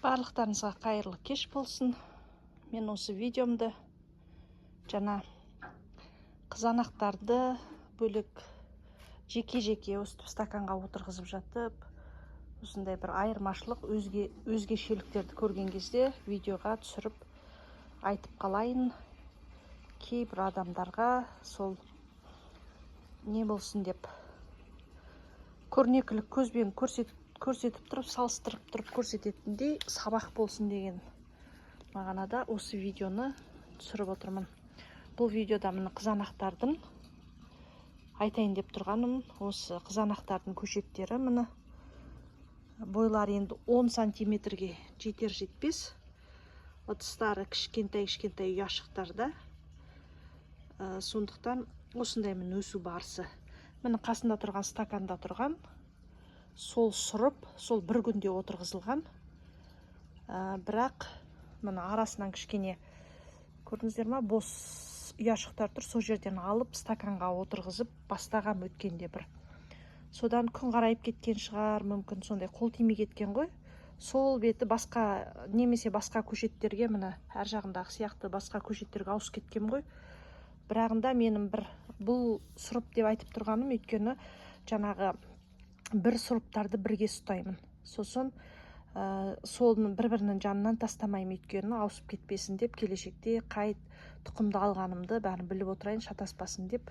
Барлықтарыңызға қайырлы кеш болсын. Мен осы видеомды жана қызанақтарды бөлек жеке-жеке өстіп стаканға отырғызып жатып, осындай бір айырмашылық, өзгешеліктерді көрген кезде видеоға түсіріп айтып қалайын. Кейбір адамдарға сол не болсын деп көрнекілік көзбен көрсетіп тұрып, салыстырып тұрып көрсететіндей сабақ болсын деген мағынада осы видеоны түсіріп отырмын. Бұл видеода мына қызанақтардың айтайын деп тұрғаным, осы қызанақтардың көшеттері міне бойлары енді 10 сантиметрге жетер жетпес. Ыдыстары кішкентай ұяшықтарда. Сондықтан осындай міне өсу барысы. Міне қасында тұрған стаканда тұрған, сол сұрып, сол бір күнде отырғызылған. Бірақ міне арасынан кішкене көрдіңіздер ма, бос ұяшықтар тұр, сол жерден алып стаканға отырғызып бастаған өткенде бір. Содан күн қарайып кеткен шығар, мүмкін сондай қол тимей кеткен ғой. Сол беті басқа немесе басқа көшеттерге, міне әр жағындағы сияқты басқа көшеттерге ауысып кеткен ғой. Бірағында менің бұл сұрып деп айтып тұрғаным, өйткені жаңағы бір сұрыптарды бірге ұстаймын. Сосын солын бір-бірінің жанынан тастамаймын, өйткені ауысып кетпесін деп, келешекте қай тұқымды алғанымды бәрін біліп отырайын, шатаспасын деп.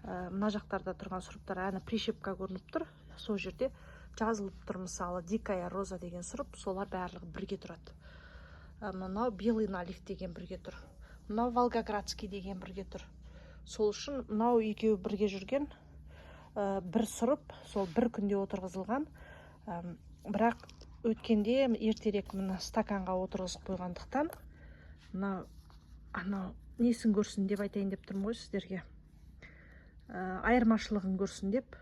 Мына жақтарда тұрған сұрыптар әні прищепка көрініп тұр. Сол жерде жазылып тұр, мысалы дикая роза деген сұрып, солар барлығы бірге тұрады. Мынау белый налив деген бірге тұр. Мынау волгоградский деген бірге тұр. Сол үшін мынау екеуі бірге жүрген бір сұрып, сол бір күнде отырғызылған. Бірақ өткенде ертерек мына стаканға отырғызып қойғандықтан, анау несін көрсін деп айтайын деп тұрмын ғой сіздерге. Айырмашылығын көрсін деп.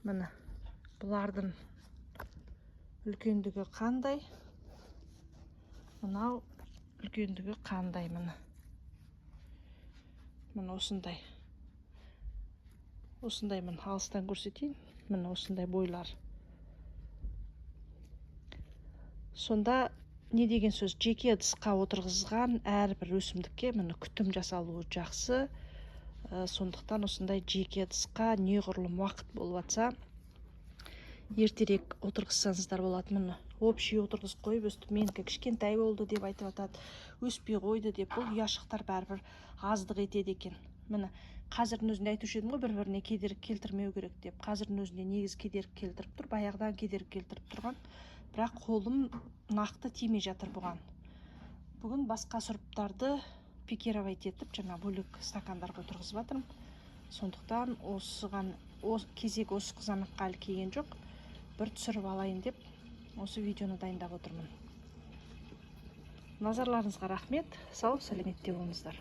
Міне бұлардың үлкендігі қандай, мынау үлкендігі қандай, міне осындай. Осындай міне алыстан көрсетейін. Міне осындай бойлар. Сонда не деген сөз? Жеке ыдысқа отырғызған әрбір өсімдікке міне күтім жасалуы жақсы. Сондықтан осындай жеке ыдысқа неғұрлым уақыт болып жатса, ертерек отырғызсаңыздар болады. Міне общий отырғызып қойып, өстіп менікі кішкентай болды деп айтып жатады, өспей қойды деп. Бұл ұяшықтар бәрібір аздық етеді екен. Міне қазірдің өзінде айтушы едім ғой, бір-біріне кедергі келтірмеу керек деп. Қазірдің өзінде негіз кедергі келтіріп тұр, баяғыдан кедергі келтіріп тұрған, бірақ қолым нақты тимей жатыр бұған. Бүгін басқа сұрыптарды пикировать етіп, жаңа бөлек стакандарға отырғызып жатырмын. Сондықтан осыған кезек осы қызанаққа әлі келген жоқ. Бір түсіріп алайын деп осы видеоны дайындап отырмын. Назарларыңызға рахмет. Сау, сәлеметте болыңыздар.